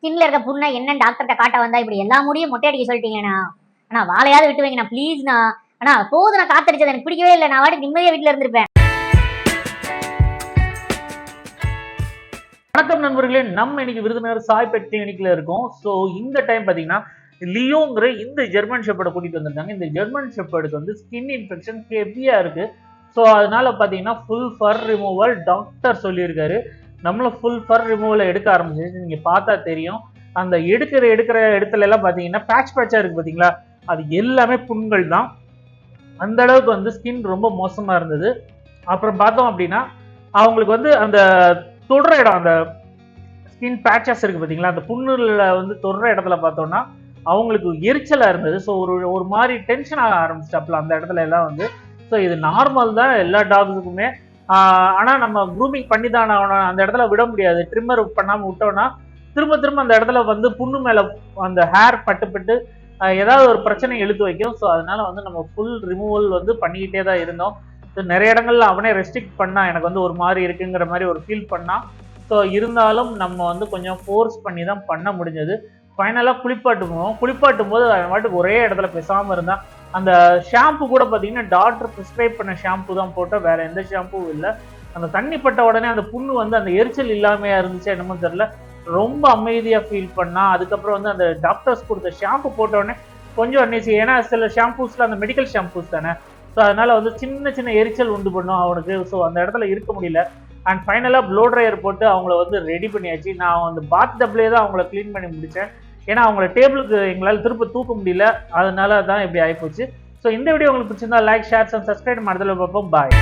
ஸ்கின்ல இருக்க புண்ணை என்ன டாக்டர்கிட்ட காட்ட வந்தா இப்படி எல்லா முடியும் மொட்டை அடிக்க சொல்லிட்டீங்கண்ணா. ஆனா வாழையாவது விட்டு வைங்கண்ணா ப்ளீஸ்ண்ணா. ஆனா போதும், நான் காத்தடிச்சது எனக்கு பிடிக்கவே இல்லை. நான் வாட்டுக்கு நிம்மதியா வீட்டுல இருந்திருப்பேன். வணக்கம் நண்பர்களே, நம்ம இன்னைக்கு விருதுநகர் சாய் பெட் கிளினிக்ல இருக்கோம். ஸோ இந்த டைம் பார்த்தீங்கன்னா லியோங்கிற இந்த ஜெர்மன் ஷெப்பர்டை கூட்டிட்டு வந்திருக்காங்க. இந்த ஜெர்மன் ஷெப்பர்டுக்கு வந்து ஸ்கின் இன்ஃபெக்ஷன் ஹெவியா இருக்கு. ஸோ அதனால பார்த்தீங்கன்னா ஃபுல் ஃபர் ரிமூவல் டாக்டர் சொல்லியிருக்காரு. நம்மளும் ஃபுல் ஃபர் ரிமூவல் எடுக்க ஆரம்பிச்சிச்சு. நீங்க பார்த்தா தெரியும், அந்த எடுக்கிற இடத்துல எல்லாம் பார்த்தீங்கன்னா பேட்சா இருக்கு பார்த்தீங்களா, அது எல்லாமே புண்கள் தான். அந்த அளவுக்கு வந்து ஸ்கின் ரொம்ப மோசமா இருந்தது. அப்புறம் பார்த்தோம் அப்படின்னா அவங்களுக்கு வந்து அந்த தொடுற இடம், அந்த ஸ்கின் பேட்சஸ் இருக்கு பார்த்தீங்களா, அந்த புண்ணுல வந்து தொடுற இடத்துல பார்த்தோம்னா அவங்களுக்கு எரிச்சலா இருந்தது. ஸோ ஒரு மாதிரி டென்ஷன் ஆக ஆரம்பிச்சிட்டாப்ல அந்த இடத்துல எல்லாம் வந்து. ஸோ இது நார்மல் தான் எல்லா டாக்ஸுக்குமே. ஆனால் நம்ம க்ரூமிங் பண்ணி தான் அந்த இடத்துல விட முடியாது. ட்ரிம்மர் பண்ணாமல் விட்டோம்னா திரும்ப அந்த இடத்துல வந்து புண்ணு மேலே அந்த ஹேர் பட்டு ஏதாவது ஒரு பிரச்சனை இழுத்து வைக்கும். ஸோ அதனால வந்து நம்ம ஃபுல் ரிமூவல் வந்து பண்ணிக்கிட்டே தான் இருந்தோம். ஸோ நிறைய இடங்கள்ல அவனே ரெஸ்ட்ரிக்ட் பண்ணா எனக்கு வந்து ஒரு மாதிரி இருக்குங்கிற மாதிரி ஒரு ஃபீல் பண்ணா. ஸோ இருந்தாலும் நம்ம வந்து கொஞ்சம் ஃபோர்ஸ் பண்ணி தான் பண்ண முடிஞ்சது. ஃபைனலாக குளிப்பாட்டும் போது அவன் வாட்டுக்கு ஒரே இடத்துல பேசாமல் இருந்தான். அந்த ஷாம்பு கூட பார்த்தீங்கன்னா டாக்டர் ப்ரிஸ்கிரைப் பண்ண ஷாம்பு தான் போட்டால், வேற எந்த ஷாம்பும் இல்லை. அந்த தண்ணி பட்ட உடனே அந்த புண்ணு வந்து அந்த எரிச்சல் இல்லாமையா இருந்துச்சு என்னமோ தெரியல, ரொம்ப அமைதியாக ஃபீல் பண்ணா. அதுக்கப்புறம் வந்து அந்த டாக்டர்ஸ் கொடுத்த ஷாம்பு போட்ட உடனே கொஞ்சம் அன்னிச்சு. ஏன்னா சில ஷாம்பூஸ்ல அந்த மெடிக்கல் ஷாம்பூஸ் தானே, ஸோ அதனால வந்து சின்ன எரிச்சல் உண்டு பண்ணும் அவனுக்கு. ஸோ அந்த இடத்துல இருக்க முடியல. அண்ட் ஃபைனலாக ப்ளோ ட்ரையர் போட்டு அவங்கள வந்து ரெடி பண்ணியாச்சு. நான் வந்து பாத் டப்லேயே தான் அவங்கள க்ளீன் பண்ணி முடித்தேன். ஏன்னா அவங்கள டேபிளுக்கு எங்களால் திரும்ப தூக்க முடியல, அதனால தான் இப்படி ஆகிப்போச்சு. ஸோ இந்த வீடியோ உங்களுக்கு பிடிச்சிருந்தா லைக், ஷேர் அண்ட் சப்ஸ்கிரைப் பண்ணுறதுல பார்ப்போம். பாய்.